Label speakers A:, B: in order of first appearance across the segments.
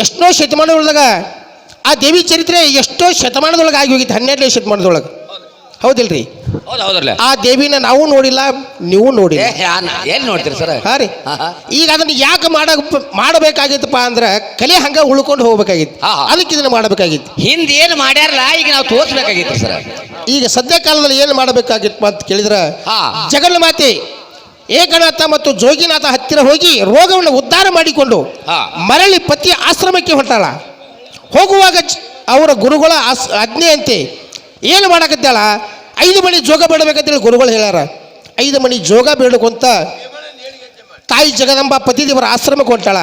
A: ಎಷ್ಟೋ ಶತಮಾನದೊಳಗ ಆ ದೇವಿ ಚರಿತ್ರೆ ಎಷ್ಟೋ ಶತಮಾನದೊಳಗೆ ಆಗಿ ಹೋಗಿತ್ತು, 12ನೇ ಶತಮಾನದೊಳಗೆ. ಹೌದಿಲ್ರಿ?
B: ಹೌದೌದ್ರಲ್ಲ.
A: ಆ ದೇವಿನ ನಾವು ನೋಡಿಲ್ಲ, ನೀವು ನೋಡಿಲ್ಲ.
B: ಎಲ್ಲಿ ನೋಡ್ತೀರಿ ಸರ್?
A: ಹಾ ರೀ. ಈಗ ಅದನ್ನ ಯಾಕೆ ಮಾಡಬೇಕಾಗಿತ್ತಪ್ಪ ಅಂದ್ರೆ ಕಲೆ ಹಂಗ ಉಳ್ಕೊಂಡು ಹೋಗ್ಬೇಕಾಗಿತ್ತು. ಅದಕ್ಕೆ ಇದನ್ನ ಮಾಡಬೇಕಾಗಿತ್ತು.
B: ಹಿಂದೆ ಏನು ಮಾಡ್ಯಾರಲ್ಲ ಈಗ ನಾವು ತೋರಿಸ್ಬೇಕಾಗಿತ್ತು ಸರ್.
A: ಈಗ ಸದ್ಯ ಕಾಲದಲ್ಲಿ ಏನು ಮಾಡಬೇಕಾಗಿತ್ತು ಅಂತ ಕೇಳಿದ್ರೆ, ಜಗನ್ಮಾತೆ ಏಕನಾಥ ಮತ್ತು ಜೋಗಿನಾಥ ಹತ್ತಿರ ಹೋಗಿ ರೋಗವನ್ನು ಉದ್ಧಾರ ಮಾಡಿಕೊಂಡು ಮರಳಿ ಪತಿಯ ಆಶ್ರಮಕ್ಕೆ ಹೊಂಟಾಳ. ಹೋಗುವಾಗ ಅವರ ಗುರುಗಳ ಆಜ್ಞೆಯಂತೆ ಏನು ಮಾಡಕತ್ತಾಳ, 5 ಮಣಿ ಜೋಗ ಬೇಡಬೇಕಂತೇಳಿ ಗುರುಗಳು ಹೇಳ್ಯಾರ. 5 ಮಣಿ ಜೋಗ ಬೇಡಕೊಂತ ತಾಯಿ ಜಗದಂಬ ಪತಿದೇವರ ಆಶ್ರಮಕ್ಕೆ ಹೊಂಟಾಳ.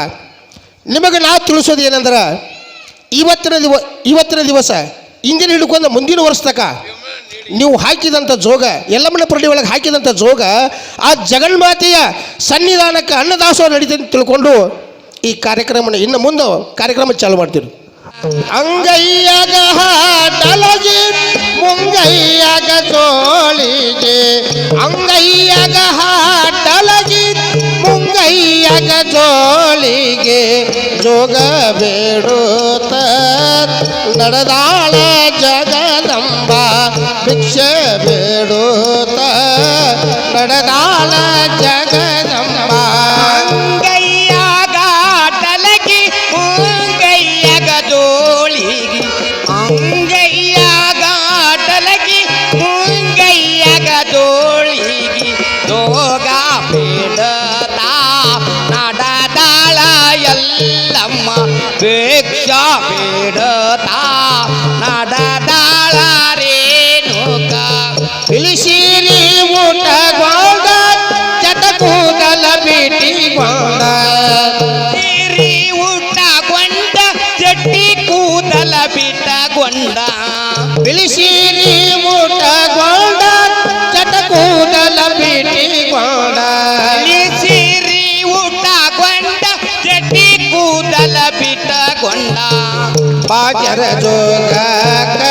A: ನಿಮಗೆ ನಾವು ತಿಳಿಸೋದು ಏನಂದ್ರೆ, ಇವತ್ತಿನ ದಿವಸ ಇಂದಿನ ಹಿಡ್ಕೊಂಡು ಮುಂದಿನ ವರ್ಷ ತನಕ ನೀವು ಹಾಕಿದಂಥ ಜೋಗ, ಯಲ್ಲಮ್ಮನ ಪರಡಿ ಒಳಗೆ ಹಾಕಿದಂಥ ಜೋಗ ಆ ಜಗನ್ಮಾತೆಯ ಸನ್ನಿಧಾನಕ್ಕೆ ಅನ್ನದಾಸೋಹ ನಡೀತದೆ ಅಂತ ತಿಳ್ಕೊಂಡು ಈ ಕಾರ್ಯಕ್ರಮನ ಇನ್ನು ಮುಂದೆ ಕಾರ್ಯಕ್ರಮ ಚಾಲು ಮಾಡ್ತೀವಿ. ಅಂಗೈಯಾಗ ಹಾಟಲಗಿ ಮುಂಗೈಯಾಗ ಜೋಳಿಗೆ, ಅಂಗೈಯಾಗ ಹಾಟಲಗಿ ಮುಂಗೈಯಾಗ ಜೋಳಿಗೆ, ಜೋಗ ಬೇಡುತ್ತ ನಡೆದಾಳ ಜಗದಂಬ, ಭಿಕ್ಷೆ ಬೇಡುತ್ತ ನಡೆದಾಳ ಜಗದಂಬ.
B: ಅಂಗೈಯಾಗ ಟಲಗಿ ಮುಂಗೈಯಾಗ ಜೋಳಿಗೆ, ಅಂಗೈಯಾಗ ಟಲಗಿ ಮುಂಗೈಯಾಗ ಜೋಳಿಗೆ, ಜೋಗ ಬೇಡತ ನಡೆದಾಳ ಯಲ್ಲಮ್ಮ, ಭಿಕ್ಷಾ ಬೇಡತ ನಡೆದಾಳ ರೇಣುಕ.
A: ಇಳಿಸಿರಿ ಊಟಗೊಂಡ ಚಟಕೂದಲ ಬಿಟ್ಟಿಗೊಂಡ,
B: ಸಿರಿ ಊಟಗೊಂಡ ಚಟ್ಟಿ ಕೂದಲ ಬಿಟ್ಟಗೊಂಡ,
A: ಇಳಿಸಿರಿ ಊಟಗೊಂಡ ಚಟಕೂದಲ ಬಿಟ್ಟಿಗೊಂಡ,
B: ಸಿರಿ ಊಟಗೊಂಡ ಚಟ್ಟಿ ಕೂದಲ ಬಿಟ್ಟಗೊಂಡ.
A: ಬಾಜರ ಜೋಗಕ್ಕ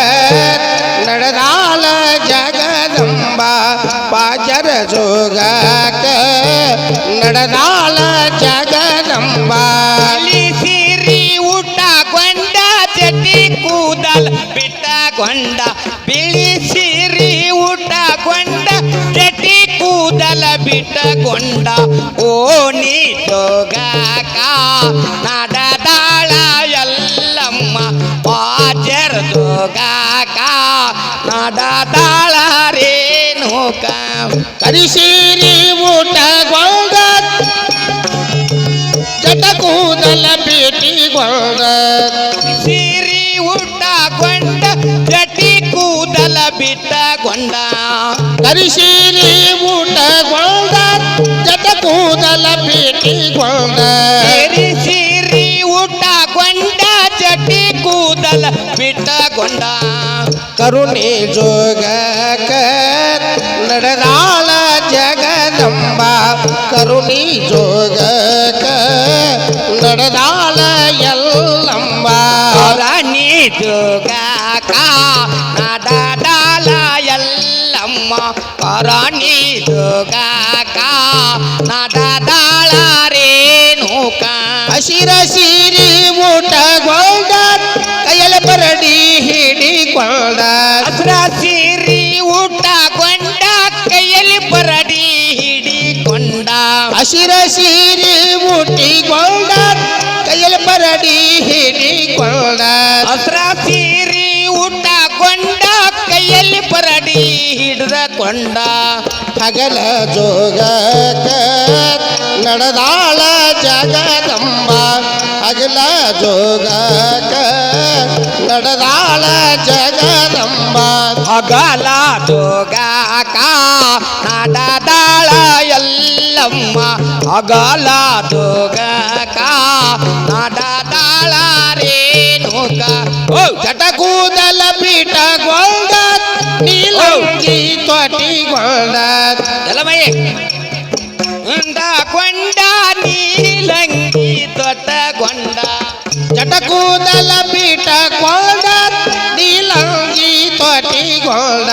A: ನಡೆದಾಳ ಜಗದಂಬ, ಬಾಜರ ಜೋಗಕ್ಕ ನಡೆದಾಳ ಜಗದಂಬ.
B: ಸಿರಿ ಊಟಗೊಂಡ ಚಟ್ಟಿ ಕೂದಲ ಬಿಟ್ಟಗೊಂಡ, ಬಿಳಿ ಸಿರಿ ಊಟಗೊಂಡ ಚಟ್ಟಿ ಕೂದಲ ಬಿಟ್ಟಗೊಂಡ. ಓ ನೀ ಜೋಗಕ ನಡೆದಾಳ ಯಲ್ಲಮ್ಮ, ಬಾಜರ ಜೋಗಕ ನಡೆದಾಳ ರೇಣುಕ.
A: ಕರಿಸಿರಿ ಊಟಗೊಂಡ ಚಟಕೂದಲ ಬಿಟ್ಟಿಗೊಂಡ,
B: ಸಿರಿ ಊಟಗೊಂಡ ಚಟ್ಟಿ ಕೂದಲ ಬಿಟ್ಟಗೊಂಡ,
A: ಕರಿಸಿರಿ ಊಟಗೊಂಡ ಚಟಕೂದಲ ಬಿಟ್ಟಿಗೊಂಡ,
B: ಸಿರಿ ಊಟಗೊಂಡ ಚಟ್ಟಿ ಕೂದಲ ಬಿಟ್ಟಗೊಂಡ.
A: ಕರುಣೆ ಜೋಗಕ ನಡೆದಾಳ ಜಗದಂಬ, ಕರುಣಿ ಜೋಗಕ ನಡೆದಾಳ ಯಲ್ಲಮ್ಮ.
B: ರಾಣಿ ಜೋಗಕ ನಡೆದಾಳ ಯಲ್ಲಮ್ಮ, ರಾಣಿ ಜೋಗಕ ನಡೆದಾಳ ರೇಣುಕ.
A: ಹಸಿರ ಸಿರಿ ಊಟಗೊಂಡ ಕೈಯಲ ಪರಡಿ ಹಿಡಿಕೊಂಡ,
B: ಹಸಿರ ಸಿರಿ ಊಟಗೊಂಡ ಕೈಯಲ್ಲಿ ಪರಡಿ ಹಿಡಿಕೊಂಡ,
A: ಹಸಿರ ಸಿರಿ ಊಟಿಕೊಂಡ ಕೈಯಲ ಪರಡಿ ಹಿಡಿಕೊಂಡ,
B: ಹಸಿರ ಸಿರಿ ಊಟಗೊಂಡ ಕೈಯಲ್ಲಿ ಪರಡಿ ಹಿಡಿದುಕೊಂಡ.
A: ಹಗಲ ಜೋಗಕ ನಡೆದಾಳ ಜಗದಂಬ, ಹಗಲ ಜೋಗಕ ನಡೆದಾಳ ಜಗದಂಬ.
B: ಹಗಲ ಜೋಗಕ ನಡೆದಾಳ ಯಲ್ಲಮ್ಮ, ಹಗಲ ಜೋಗಕ ನಡೆದಾಳ ರೇಣುಕ.
A: ಜಟಕೂದಲ ಪೀಠಗೊಂಡ ನೀಲಂಗಿ ತೊಟಿಗೊಂಡ,
B: ಎಲ್ಲಮಯ್ಯ ಕೊಂಡ ನೀಲಂಗಿ ತೊಟ್ಟಗೊಂಡ,
A: ಜಟಕೂದಲ ಪೀಠಗೊಂಡ ನೀಲಂಗಿ ತೊಟಿಗೊಂಡ,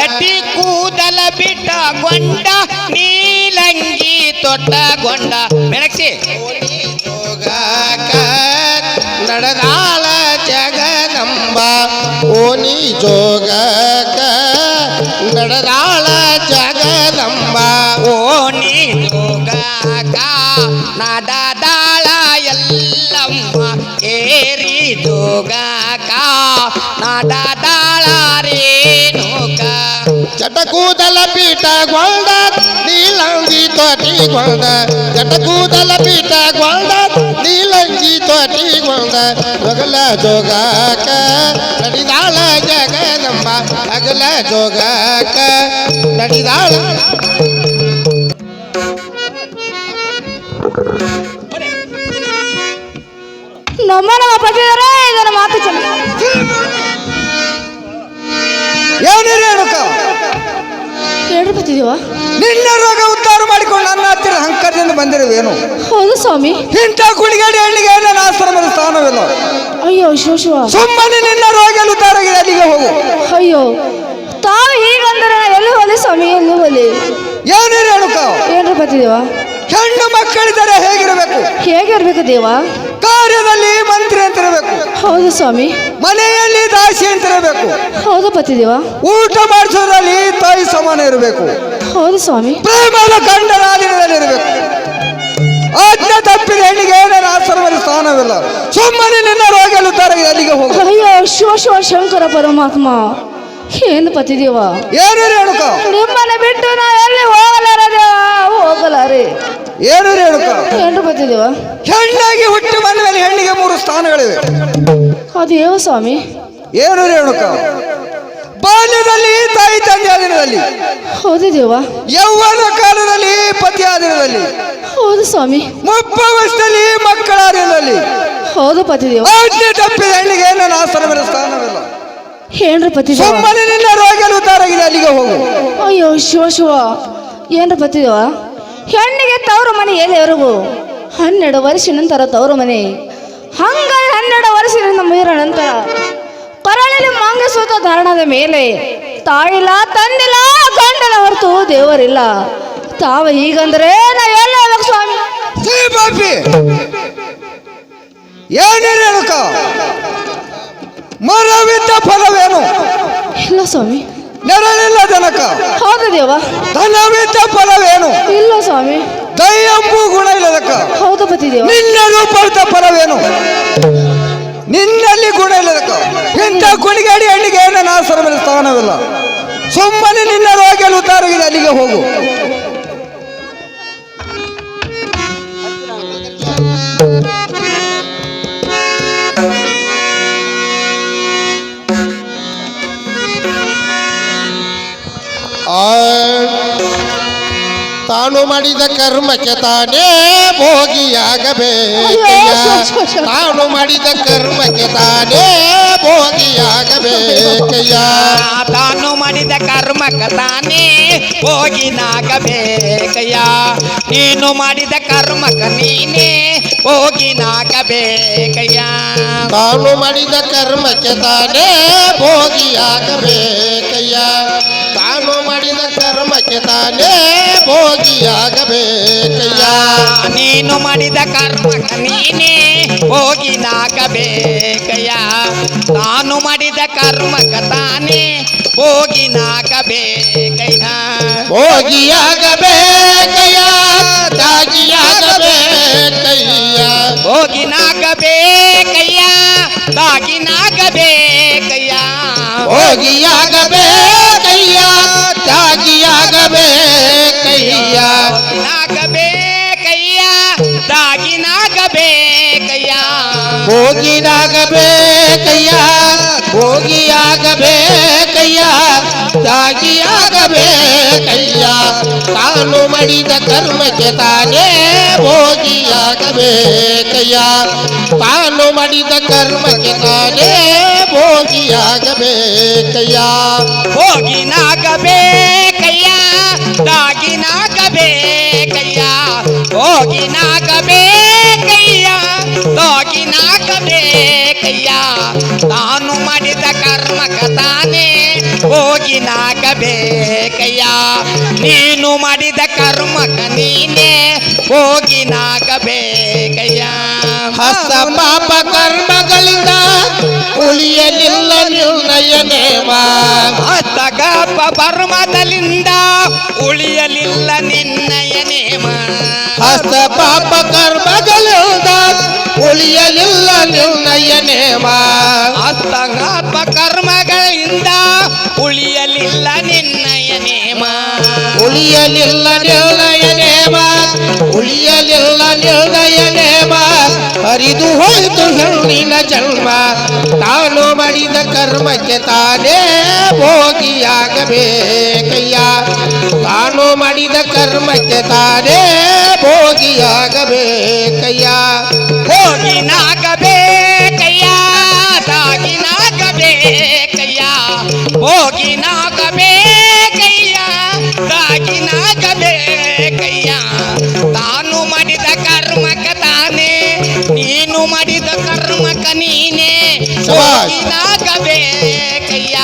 B: ಎಟ್ಟಿ ಕೂದಲ ಬಿಟ್ಟಗೊಂಡ ನೀಲಂಗಿ ತೊಟ್ಟಗೊಂಡ. ಮೆಣಕ್ಸಿ
A: ಜೋಗಕ ಓನಿ ಜೋಗಕ ನಡೆದಾಳ ಜಗದಂಬ
B: ಓಣಿ ಜೋಗಕ ನಡದಾಳ ಎಲ್ಲಮ್ಮ ಏರಿ ಜೋಗಕ ನಡದಾಳ ರೇಣುಕ
A: ಜಟಕೂದಲ ಪೀಠಗೊಂಡ ನೀಲಂಗಿ ತೊಟ್ಟಿಗೊಂಡ ಜಟಕೂದಲ ಪೀಠಗೊಂಡ ನೀಲಂಗಿ ತೊಟ್ಟಿಗೊಂಡ ಅಗಲ ಜೋಗಕ ನಡೆದಾಳ ಜಗದಂಬ ಅಗಲ ಜೋಗಕ ನಡೆದಾಳ
C: ನಮ್ಮ ಪತಿಯವರೇ ಇದರ ಮಾತು ಚೆನ್ನಾಗಿ
D: ಏನಿರಿ ಹೇಳುಕ
C: ಹೇಳ್ರಿ ಪತಿದೇವ.
D: ನಿನ್ನ ರೋಗ ಉದ್ಧಾರ ಮಾಡಿಕೊಂಡು ನನ್ನ ಹತ್ತಿರ ಹಂಕರದಿಂದ ಬಂದಿರುವೇನು?
C: ಹೌದು ಸ್ವಾಮಿ.
D: ಇಂಥ ಕುಣಿಗಾಡಿ ಹಳ್ಳಿಗೆ ನನ್ನ ಆಶ್ರಮದ ಸ್ಥಾನವಿಲ್ಲ.
C: ಅಯ್ಯೋ ಶಿವ ಶಿವ,
D: ಸುಮ್ಮನೆ ನಿನ್ನ ರೋಗ ಉದ್ಧಾರ ಆಗಿದೆ, ಅಲ್ಲಿಗೆ ಹೋಗು.
C: ಅಯ್ಯೋ ತಾವು ಹೀಗಂದ್ರೆ ಎಲ್ಲಿ ಹೋಲಿ ಸ್ವಾಮಿ, ಎಲ್ಲಿ ಹೋಲಿ?
D: ಏನಿರಿ ಹೇಳುಕ
C: ಏನ್ರಿ ಪತಿದೇವ?
D: ಹೆಣ್ಣು ಮಕ್ಕಳಿದ್ದಾರೆ ಹೇಗಿರಬೇಕು?
C: ಹೇಗಿರ್ಬೇಕು ದೇವ?
D: ಕಾರ್ಯದಲ್ಲಿ ಮಂತ್ರಿ ಅಂತಿರಬೇಕು,
C: ಹೌದು ಸ್ವಾಮಿ.
D: ಮನೆಯಲ್ಲಿ ದಾಸಿ ಅಂತಿರಬೇಕು,
C: ಹೌದು ಪತಿದೇವ.
D: ಊಟ ಮಾಡಿಸೋದ್ರಲ್ಲಿ ತಾಯಿ ಸಮಾನ ಇರಬೇಕು,
C: ಹೌದು ಸ್ವಾಮಿ.
D: ಪ್ರೇಮದ ಗಂಡನ ಆಧೀನದಲ್ಲಿ ಇರಬೇಕು. ಆಜ್ಞೆ ತಪ್ಪಿದ ಹೆಣ್ಣಿಗೆ ನನ್ನ ಆಶ್ರಮದ ಸ್ಥಾನವಿಲ್ಲ. ಸುಮ್ಮನೆ ನಿನ್ನ ರೋಗ ಉದ್ಧಾರ ಆಗಿದೆ, ಅಲ್ಲಿಗೆ ಹೋಗು.
C: ಅಯ್ಯೋ ಶಿವ ಶಿವ ಶಂಕರ ಪರಮಾತ್ಮ, ಏನು ಪತಿದೇವ?
D: ಏನಿರಿ ಹೇಳುಕ
C: ನಿಮ್ಮನ್ನ ಬಿಟ್ಟು ನಾ ಎಲ್ಲಿ ಹೋಗಲಾರ ದೇವ, ಹೋಗಲಾರೆ.
D: ಏನಿರಿ ಹೇಳುಕ
C: ಏನ್ರಿ ಪತಿದೇವ?
D: ಹೆಣ್ಣಾಗಿ ಹುಟ್ಟಿ ಬಂದ ಮೇಲೆ ಹೆಣ್ಣಿಗೆ 3 ಸ್ಥಾನಗಳಿವೆ.
C: ಅದೇವ ಸ್ವಾಮಿ?
D: ಏನಿರಿ ಹೇಳುಕ ಬಾಲ್ಯದಲ್ಲಿ ತಾಯಿ ತಂದೆ ಆಧೀನದಲ್ಲಿ,
C: ಹೌದು ದೇವ.
D: ಯೌವನ ಕಾಲದಲ್ಲಿ ಪತಿ ಆಧೀನದಲ್ಲಿ,
C: ಹೌದು ಸ್ವಾಮಿ.
D: ಮುಪ್ಪಾವಸ್ಥೆಯಲ್ಲಿ ಮಕ್ಕಳ ಆಧೀನದಲ್ಲಿ.
C: ಹೌದು ಪತಿದೇವ.
D: ಆಜ್ಞೆ ತಪ್ಪಿದ ಹೆಣ್ಣಿಗೆ ನನ್ನ ಆಶ್ರಮದ ಸ್ಥಾನವಿಲ್ಲ.
C: ಏನ್ರಿ ಪತಿದೇವ?
D: ಸುಮ್ಮನೆ ನಿನ್ನ ರೋಗ ಉದ್ಧಾರ ಆಗಿದೆ, ಅಲ್ಲಿಗೆ ಹೋಗು.
C: ಅಯ್ಯೋ ಶಿವ ಶಿವ, ಏನ್ರಿ ಪತಿದೇವ? ಹೆಣ್ಣಿಗೆ ತವರು ಮನೆ ಎಲ್ಲಿವರೆಗೂ 12 ವರ್ಷ ನಂತರ ತವರು ಮನೆ, ಹಂಗಾರೆ 12 ವರ್ಷದಿಂದ ಮುಗಿರ ನಂತರ ಕರಳಲ್ಲಿ ಮಾಂಗಸೂತ ಧಾರಣದ ಮೇಲೆ ತಾಯಿಲ್ಲ ತಂದಿಲ್ಲ ಗಂಡನ ಹೊರತು ದೇವರಿಲ್ಲ. ತಾವ ಹೀಗಂದ್ರೆ ನಾ ಎಲ್ಲ ಹೋಗ್ಬೇಕು ಸ್ವಾಮಿ.
D: ಛೀ ಪಾಪಿ, ಏನಿರಿ ಹೇಳುಕ ಮರವಿದ್ದ ಫಲವೇನು?
C: ಇಲ್ಲ ಸ್ವಾಮಿ.
D: ನೆರಳಿಲ್ಲ ಜನಕ.
C: ಹೌದು ದೇವ.
D: ಧನವಿದ್ದ ಫಲವೇನು?
C: ಇಲ್ಲ ಸ್ವಾಮಿ.
D: ದಯಂಬು ಗುಣ ಇಲ್ಲದಕ್ಕ.
C: ಹೌದು ಪತಿದೇವ.
D: ನಿನ್ನ ರೂಪದ ಫಲವೇನು? ನಿನ್ನಲ್ಲಿ ಗುಣ ಇಲ್ಲದಕ್ಕ. ಇಂಥ ಕುಣಿಗಾಡಿ ಹಳ್ಳಿಗೆ ನನ್ನ ಆಶ್ರಮದ ಸ್ಥಾನವಿಲ್ಲ. ಸುಮ್ಮನೆ ನಿನ್ನ ರೋಗ ಉದ್ಧಾರ ಆಗಿದೆ, ಅಲ್ಲಿಗೆ ಹೋಗು.
A: ತಾನು ಮಾಡಿದ ಕರ್ಮಕ್ಕೆ ತಾನೇ ಭೋಗಿಯಾಗಬೇಕಯ್ಯ. ತಾನು ಮಾಡಿದ ಕರ್ಮಕ್ಕೆ ತಾನೇ ಭೋಗಿಯಾಗಬೇಕಯ್ಯ.
B: ತಾನು ಮಾಡಿದ ಕರ್ಮಕ್ಕ ತಾನೇ ಹೋಗಿನಾಗಬೇಕಯ್ಯ. ನೀನು ಮಾಡಿದ ಕರ್ಮಕ್ಕ ನೀನೇ ಹೋಗಿನಾಗಬೇಕಯ್ಯ.
A: ತಾನು ಮಾಡಿದ ಕರ್ಮಕ್ಕೆ ತಾನೇ ಭೋಗಿಯಾಗಬೇಕಯ್ಯ. ತಾನು ಮಾಡಿದ ಕರ್ಮಕ್ಕೆ ತಾನೇ ಭೋಗಿಯಾಗಬೇಕಯ್ಯ.
B: ನೀನು ಮಾಡಿದ ಕರ್ಮಕ್ಕ ನೀನೇ ಹೋಗಿನಾಗಬೇಕಯ್ಯ. ತಾನು ಮಾಡಿದ ಕರ್ಮಕ್ಕ ತಾನೇ ಹೋಗಿನಾಗಬೇಕಯ್ಯ.
A: ಭೋಗಿಯಾಗಬೇಕಯ್ಯ, ತ್ಯಾಗಿಯಾಗಬೇಕಯ್ಯ.
B: ಹೋಗಿನಾಗಬೇಕಯ್ಯ, ತಾಗಿನಾಗಬೇಕಯ್ಯ.
A: ಭೋಗಿಯಾಗಬೇಕಯ್ಯ, ತ್ಯಾಗಿಯಾಗಬೇಕಯ್ಯ.
B: ನಾಗಬೇಕಯ್ಯ, ತಾಗಿನಾಗಬೇಕಯ್ಯ.
A: ಭೋಗಿನಾಗಬೇಕಯ್ಯ, ಭೋಗಿಯಾಗಬೇಕಯ್ಯ, ತ್ಯಾಗಿಯಾಗಬೇಕಯ್ಯ. ತಾನು ಮಾಡಿದ ಕರ್ಮಕ್ಕೆ ತಾನೇ ಭೋಗಿಯಾಗಬೇಕಯ್ಯ. ತಾನು ಮಾಡಿದ ಕರ್ಮಕ್ಕೆ ತಾನೇ ಭೋಗಿಯಾಗಬೇಕಯ್ಯ.
B: ಹೋಗಿನಾಗಬೇಕಯ್ಯ, ತಾಗಿನಾಗಬೇಕಯ್ಯ. ಹೋಗಿನಾಗಬೇಕಯ್ಯ, ತಾಗಿನಾಗಬೇಕಯ್ಯ. ತಾನು ಮಾಡಿದ ಕರ್ಮಕ್ಕ ತಾನೇ ಹೋಗಿನಾಗಬೇಕಯ್ಯ. ನೀನು ಮಾಡಿದ ಕರ್ಮಕ್ಕ ನೀನೇ ಹೋಗಿನಾಗಬೇಕಯ್ಯ.
A: ಹಸ್ತ ಪಾಪ ಕರ್ಮಗಳಿಂದ ಉಳಿಯಲಿಲ್ಲ ನಿನ್ನ ನಿನ್ನಯ ನೇಮ
B: ಹಸ್ತಗ ಪರ್ಮದಲಿಂದ ಉಳಿಯಲಿಲ್ಲ ನಿನ್ನಯ ನೇಮ
A: ಹಸ್ತ ಪಾಪ ಕರ್ಮಗಳಿಂದ ಉಳಿಯಲಿಲ್ಲ ನಿನ್ನಯ ನೇಮ
B: ಹಸ್ತಗ ಕರ್ಮಗಳಿಂದ ಉಳಿಯಲಿಲ್ಲ ನಿನ್ನಯ ನೇಮ
A: ಉಳಿಯಲಿಲ್ಲ ನಿರ್ಣಯ ನೇಮ ಉಳಿಯಲಿಲ್ಲ ನಿರ್ಣಯ ನೇಮ ಹರಿದು ಹೋಯಿತು ಹೆಣ್ಣಿನ ಜನ್ಮ ತಾನು ಮಾಡಿದ ಕರ್ಮಕ್ಕೆ ತಾನೇ ಭೋಗಿಯಾಗಬೇಕಯ್ಯ ತಾನು ಮಾಡಿದ ಕರ್ಮಕ್ಕೆ ತಾನೇ ಭೋಗಿಯಾಗಬೇಕಯ್ಯ
B: ಹೋಗಿನಾಗಬೇಕಯ್ಯ ತಾಗಿನಾಗಬೇಕಯ್ಯ ಹೋಗಿನಾಗಬೇಕಯ್ಯ ತಾಗಿನಾಗಬೇಕಯ್ಯ ತಾನು ಮಾಡಿದ ಕರ್ಮಕ ತಾನೇ ನೀನು ಮಾಡಿದ ಕರ್ಮಕ ನೀನೇ ಹೋಗಿನಾಗಬೇಕಯ್ಯ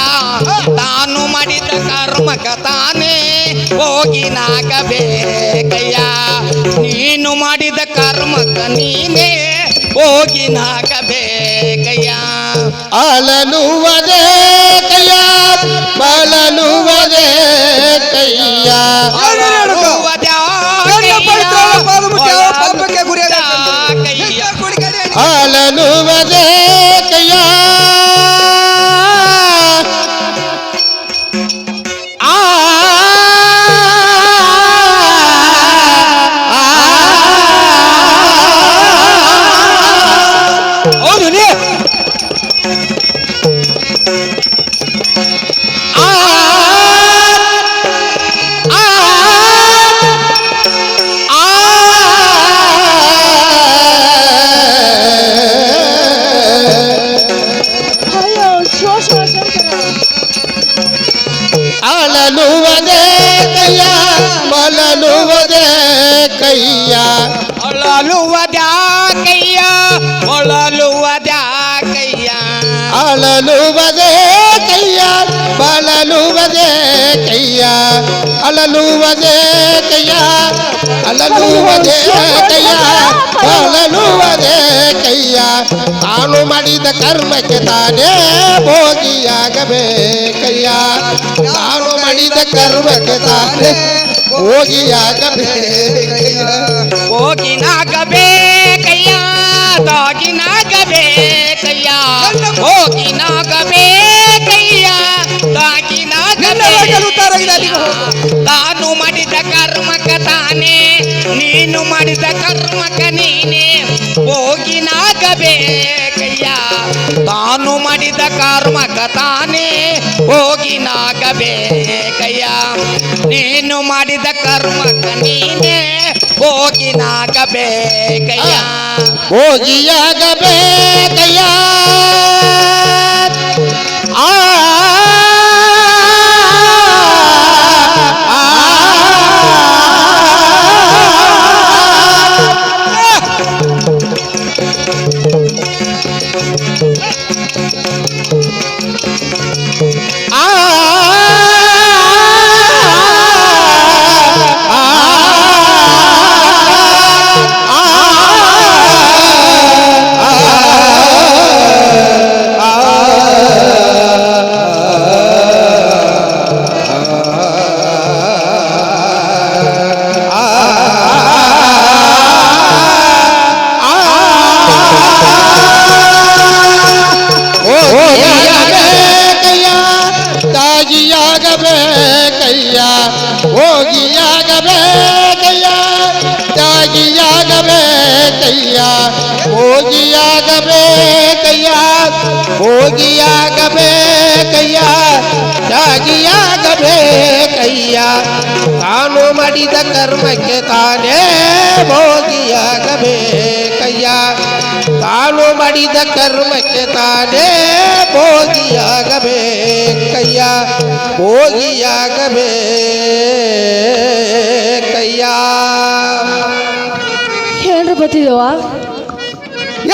B: ತಾನು ಮಾಡಿದ ಕರ್ಮಕ ತಾನೇ ಹೋಗಿನಾಗಬೇಕಯ್ಯ ನೀನು ಮಾಡಿದ ಕರ್ಮಕ ನೀನೇ ಹೋಗಿನಾಗಬೇಕಯ್ಯ
A: ಅಲನುವದೇ ಕಯ್ಯ ಬಲನುವದೇ ಕಯ್ಯ ಅಲನುವದೇ ಕಯ್ಯ
D: ಹೌದು ನೀ
C: ಅಯ್ಯೋ ಶಿವ ಶಿವ ಶಂಕರ
A: ಅಳಲುವದೇ ಕಯ್ಯ ಬಲನುವದೇ ಕಯ್ಯ
B: ಅಳಲುವದ್ಯಾಕಯ್ಯ ಒಳಲುವದ್ಯಾಕಯ್ಯ
A: ಅಳಲುವದೇ ಕಯ್ಯ ಬಲನುವದೇ ಕಯ್ಯ ಅಳಲುವದೇ ಕಯ್ಯ ಅಳಲುವದೇ ಕಯ್ಯ ಬಲನುವದೇ ಕಯ್ಯ ತಾನು ಮಾಡಿದ ಕರ್ಮಕ್ಕೆ ತಾನೇ ಭೋಗಿಯಾಗಬೇಕಯ್ಯ ತಾನು ಮಾಡಿದ ಕರ್ಮಕ್ಕೆ ತಾನೇ ಭೋಗಿಯಾಗಬೇಕಯ್ಯ
B: ಹೋಗಿನಾಗಬೇಕಯ್ಯ ತಾಗಿನಾಗಬೇಕಯ್ಯ ಹೋಗಿನಾಗಬೇಕಯ್ಯ ತಾಗಿನಾಗಬೇಕಯ್ಯ ತಾನು ಮಾಡಿದ ಕರ್ಮಕ ತಾನೇ ನೀನು ಮಾಡಿದ ಕರ್ಮಕ ನೀನೇ ಹೋಗಿನಾಗಬೇಕಯ್ಯ ತಾನು ಮಾಡಿದ ಕರ್ಮಕ ತಾನೇ ಹೋಗಿನಾಗಬೇಕಯ್ಯ ನೀನು ಮಾಡಿದ ಕರ್ಮಕ ನೀನೇ ಹೋಗಿನಾಗಬೇಕಯ್ಯ
A: ಭೋಗಿಯಾಗಬೇಕಯ್ಯ ಆ ತಾಗಿಯಾಗಬೇಕಯ್ಯ ಹೋಗಿಯಾಗಬೇಕಯ್ಯ ತಾಗಿಯಾಗಬೇಕಯ್ಯ ಹೋಗಿಯಾಗಬೇಕಯ್ಯ ಹೋಗಿಯಾಗಬೇಕಯ್ಯ ತಾಗಿಯಾಗಬೇಕಯ್ಯ ತಾನು ಮಾಡಿದ ಕರ್ಮಕ್ಕೆ ತಾನೇ ಭೋಗಿಯಾಗಬೇಕಯ್ಯ ತಾನು ಮಾಡಿದ ಕರ್ಮಕ್ಕೆ ತಾನೇ ಭೋಗಿಯಾಗಬೇಕಯ್ಯ ಭೋಗಿಯಾಗಬೇಕಯ್ಯ
C: ಏನ್ರಿ ಬತ್ತಿದೇವ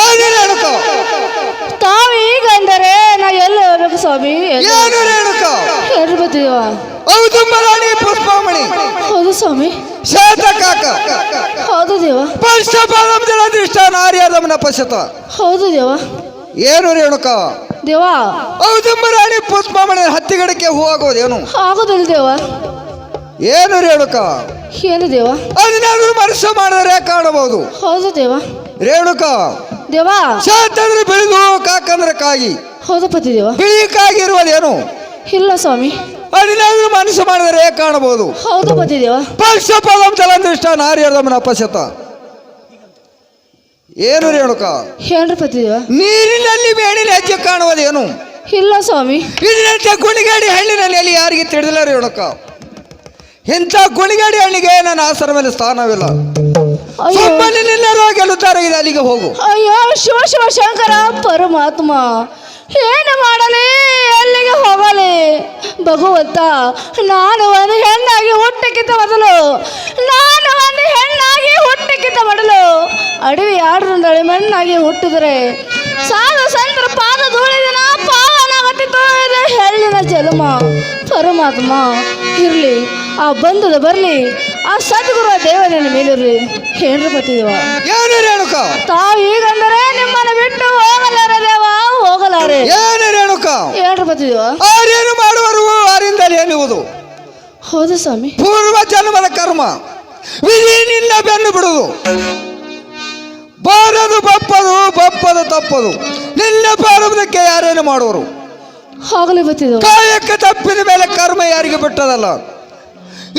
D: ಏನೇನು ಹೇಳಕೋ
C: ತಾವು ಈಗ ಅಂದರೆ ನಾ ಎಲ್ಲಿ ಹೋಗ್ಬೇಕು ಸ್ವಾಮಿ
D: ಏನು ಹೇಳಕೋ
C: ಏನ್ರಿ ಬತ್ತಿದೇವ
D: ಹೌದು ಮರಾಣಿ ಪುಷ್ಪಮಣಿ
C: ಹೌದು ಸ್ವಾಮಿ
D: ಶ್ವೇತ ಕಾಕ
C: ಹೌದು ದೇವ
D: ಪಂಚಪಾದಂ ಜಲದೃಷ್ಟ ನಾರ್ಯಾದಮನ ಪಶ್ಯತ
C: ಹೌದು ದೇವ
D: ಏನು ಹೇಳಕೋ
C: ದೇವ
D: ಔದುಂಬ ರಾಣಿ ಪುಷ್ಪಮಣಿ ಹತ್ತಿಗಡಕ್ಕೆ ಹೂವಾಗೋದೇನು?
C: ಆಗೋದಿಲ್ಲ ದೇವ.
D: ಏನು ರೇಣುಕ?
C: ಏನು ದೇವ?
D: ಅದನ್ನಾದ್ರೂ ಮನಸ್ಸು ಮಾಡಿದರೆ ಕಾಣಬಹುದು.
C: ಹೌದು ದೇವ.
D: ರೇಣುಕ
C: ದೇವ
D: ಶಾತಂದ್ರೆ ಬೆಳೆದು ಕಾಕಂದ್ರೆ ಕಾಗಿ.
C: ಹೌದು ಪತಿ ದೇವ.
D: ಬಿಳಿ ಕಾಗಿ ಇರುವುದೇನು?
C: ಇಲ್ಲ ಸ್ವಾಮಿ.
D: ಅದನ್ನಾದ್ರೂ ಮನಸ್ಸು ಮಾಡಿದರೆ ಕಾಣಬಹುದು.
C: ಹೌದು ಪತಿ ದೇವ.
D: ಪಕ್ಷ ಪದಂ ಚಲಂದೃಷ್ಟ ನಾರಿಯರ್ದಮನ ಅಪಶತ. ಏನು ರೇಣುಕ?
C: ಹೇಳ್ರಿ ಪತಿ ದೇವ.
D: ನೀರಿನಲ್ಲಿ ಮೇಣಿನ ಹೆಜ್ಜೆ ಕಾಣುವುದೇನು?
C: ಇಲ್ಲ ಸ್ವಾಮಿ.
D: ಇದರಂತೆ ಗುಣಿಗಾಡಿ ಹಳ್ಳಿನಲ್ಲಿ ಅಲ್ಲಿ ಯಾರಿಗೆ ತಿಳಿದಿಲ್ಲ ರೇಣುಕ. ಇಂಥ ಗುಣಿಗಾಡಿ ಹಳ್ಳಿಗೆ ನನ್ನ ಆಸರ ಮೇಲೆ ಸ್ಥಾನವಿಲ್ಲ.
C: ಅಯ್ಯೋ
D: ಸುಮ್ಮನೆಲ್ಲರೂ ಗೆಲ್ಲುತ್ತಾರೆ. ಇದು ಅಲ್ಲಿಗೆ ಹೋಗು.
C: ಅಯ್ಯೋ ಶಿವ ಶಿವ ಶಂಕರ ಪರಮಾತ್ಮ, ಏನು ಮಾಡಲಿ, ಎಲ್ಲಿಗೆ ಹೋಗಲಿ ಭಗವಂತ? ನಾನು ಒಂದು ಹೆಣ್ಣಾಗಿ ಹುಟ್ಟಕ್ಕಿಂತ ಮೊದಲು ಅಡವಿ ಆಡ್ರಂದಳಿ ಮಣ್ಣಾಗಿ ಹುಟ್ಟಿದರೆ ಸಾಧು ಸಂತರ ಪಾದ ಧೂಳಿದಿನ ಪಾವನಾಗತ್ತಿತ್ತು ಹೆಳ್ಳಿನ ಜನ್ಮ. ಪರಮಾತ್ಮ ಇರ್ಲಿ, ಆ ಬಂಧದ ಬರ್ಲಿ, ಆ ಸದ್ಗುರು ದೇವನ ಮೇಲಿರ್ಲಿ. ಹೇಳ್ರಿ ಪತಿದೇವ.
D: ಏನು ರೇಣುಕ?
C: ತಾವು ಈಗಂದರೆ ನಿಮ್ಮನ್ನು ಬಿಟ್ಟು ಹೋಗಲಾರೆ ದೇವ, ಹೋಗಲಾರೆ.
D: ಏನು ರೇಣುಕ?
C: ಹೇಳ್ರಿ ಪತಿದೇವ.
D: ಆರೇನು ಮಾಡುವರು ಆರಿಂದಲೇ ಎನ್ನುವುದು
C: ಹೌದು ಸ್ವಾಮಿ.
D: ಪೂರ್ವ ಜನ್ಮದ ಕರ್ಮ ವಿಧಿ ನಿನ್ನ ಬೆನ್ನು ಬಿಡುವುದು. ಬಾರದು ಬಪ್ಪದು ಬಪ್ಪದು ತಪ್ಪದು ನಿನ್ನ ಬಾರುವುದಕ್ಕೆ ಯಾರೇನು ಮಾಡುವರು?
C: ಹೋಗಲಿ ಪತಿದೇವ.
D: ಕಾಯಕ್ಕೆ ತಪ್ಪಿದ ಮೇಲೆ ಕರ್ಮ ಯಾರಿಗೆ ಬಿಟ್ಟದಲ್ಲ.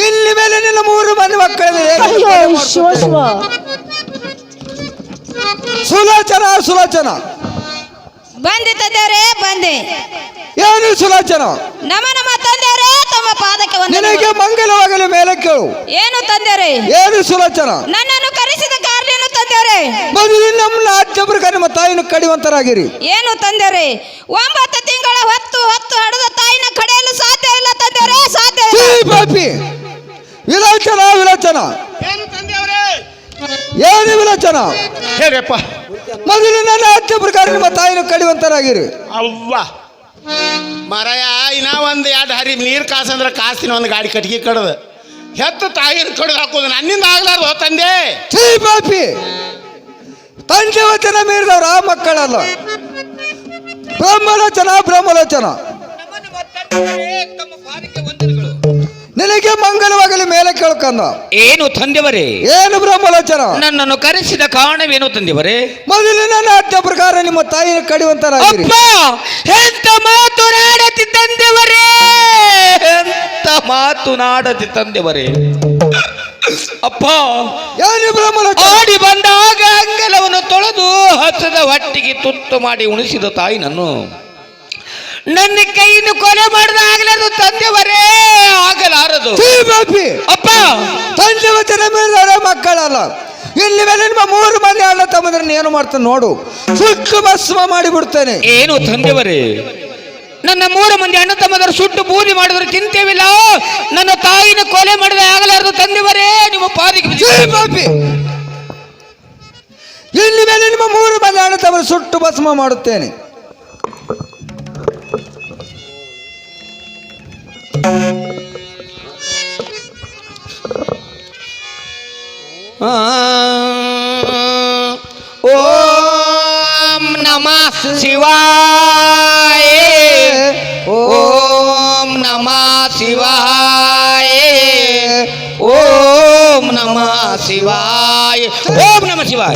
D: ಇಲ್ಲಿ ಮೇಲೆ ನಿನ್ನ 3 ಮಂದಿ ಮಕ್ಕಳಿಗೆ
C: ಅಯ್ಯೋ ಶಿವ ಶಿವ.
D: ಸುಲೋಚನ ಸುಲೋಚನ
E: ಬಂದೆ ತಂದೆಯವರೇ, ಬಂದೆ.
D: ಏನು ಸುಲೋಚನ?
E: ನಮ್ಮ ತಂದೆಯವರೇ, ತಮ್ಮ ಪಾದಕ್ಕೆ
D: ನಿನಗೆ ಮಂಗಲವಾಗಲಿ ಮೇಲೆ ಕೇಳು.
E: ಏನು ತಂದೆಯವರೇ?
D: ಏನು ಸುಲೋಚನ?
E: ನನ್ನನ್ನು ಕರೆಸಿದ ಕಾರಣೇನು ತಂದೆಯವರೇ?
D: ಮೊದಲು ನಮ್ಮ ಅಜ್ಜಬ್ರಿಗೆ ನಿಮ್ಮ ತಾಯಿನ ಕಡಿವಂತರಾಗಿರಿ.
E: ಏನು ತಂದೆಯವರೇ? 9 ತಿಂಗಳ ಹೊತ್ತು ಹಡದ ತಾಯಿನ ಕಡೆಯಲು ಸಾಧ್ಯ ಇಲ್ಲ ತಂದೆಯವರೇ, ಸಾಧ್ಯ ಇಲ್ಲ.
D: ಪಾಪಿ ವಿಲೋಚನ ವಿಲೋಚನ ಏನು ವಿಲೋಚನ?
A: ಹೇಳ್ರಪ್ಪ.
D: ಮೊದಲು ನನ್ನ ಅಜ್ಜ ಪ್ರಕಾರ ನಿಮ್ಮ ತಾಯಿನ ಕಡಿವಂತರಾಗಿರಿ.
F: ಅವ್ವ ಮರಯ ಇನ್ನ ಒಂದು 2 ಹರಿ ನೀರು ಕಾಸಂದ್ರೆ ಕಾಸ್ತೀನಿ, ಒಂದು ಗಾಡಿ ಕಟ್ಟಿಗೆ ಕಡ್ದು ಹೆತ್ತು ತಾಯಿನ ಕಡ್ದು ಹಾಕೋದು ನನ್ನಿಂದ ಆಗ್ಲಾರ್ದು ತಂದೆ.
D: ಪಾಪಿ ತಂದೆ ವಚನ ಮೀರಿದವ್ರ ಆ ಮಕ್ಕಳಲ್ಲ. ಬ್ರಹ್ಮಲೋಚನ ಬ್ರಹ್ಮಲೋಚನ ನಿನಗೆ ಮಂಗಲವಾಗಲಿ ಮೇಲೆ ಕೇಳ್ಕಂದ.
B: ಏನು ತಂದೆವರೇ?
D: ಏನು ಬ್ರಹ್ಮಲೋಚನ?
B: ನನ್ನನ್ನು ಕರೆಸಿದ ಕಾರಣವೇನು ತಂದೆವರೇ?
D: ಮೊದಲು ನನ್ನ ಅಜ್ಜ ಪ್ರಕಾರ ನಿಮ್ಮ ತಾಯಿನ ಕಡಿವಂತರಾಗಿರಿ.
B: ಎಂತ ಮಾತನಾಡತಿ ತಂದೆವರೇ, ಎಂತ ಮಾತನಾಡತಿ ತಂದೆವರೇ. ಅಪ್ಪ
D: ಏನು ಬ್ರಹ್ಮಲೋಚನ?
B: ಆಡಿ ಬಂದಾಗ ಅಂಗಲವನ್ನು ತೊಳೆದು ಹಸದ ಹೊಟ್ಟಿಗೆ ತುತ್ತು ಮಾಡಿ ಉಣಿಸಿದ ತಾಯಿ ನನ್ನ ಕೈಯನ್ನು ಕೊಲೆ ಮಾಡಿದ ಆಗಲಾರದು ತಂದೆವರೇ, ಆಗಲಾರದು.
D: ಅಪ್ಪ ತಂದೆ ವಚನ ಮೀರಿದವರ ಮಕ್ಕಳಲ್ಲ. ಇಲ್ಲಿ ಮೇಲೆ ನಿಮ್ಮ 3 ಮಂದಿ ಅಣ್ಣ ತಮ್ಮದ್ರನ್ನ ಏನು ಮಾಡ್ತಾನೆ ನೋಡು, ಸುಟ್ಟು ಭಸ್ಮ ಮಾಡಿಬಿಡ್ತೇನೆ.
B: ಏನು ತಂದೆವರೇ? ನನ್ನ 3 ಮಂದಿ ಅಣ್ಣ ತಮ್ಮದರ ಸುಟ್ಟು ಬೂದಿ ಮಾಡಿದ್ರೆ ಚಿಂತೆವಿಲ್ಲ, ನನ್ನ ತಾಯಿನ ಕೊಲೆ ಮಾಡಿದ ಆಗಲಾರದು ತಂದೆವರೇ, ನಿಮ್ಮ ಪಾದಿಗೆ
D: ಪಾಪಿ ಇಲ್ಲಿ ಮೇಲೆ ನಿಮ್ಮ 3 ಮಂದಿ ಅಣ್ಣ ತಮ್ಮರು ಸುಟ್ಟು ಭಸ್ಮ ಮಾಡುತ್ತೇನೆ.
B: ಓಂ ನಮಃ ಶಿವಾಯ, ಓಂ ನಮಃ ಶಿವಾಯ, ಓಂ ನಮಃ ಶಿವಾಯ, ಓಂ ನಮಃ ಶಿವಾಯ.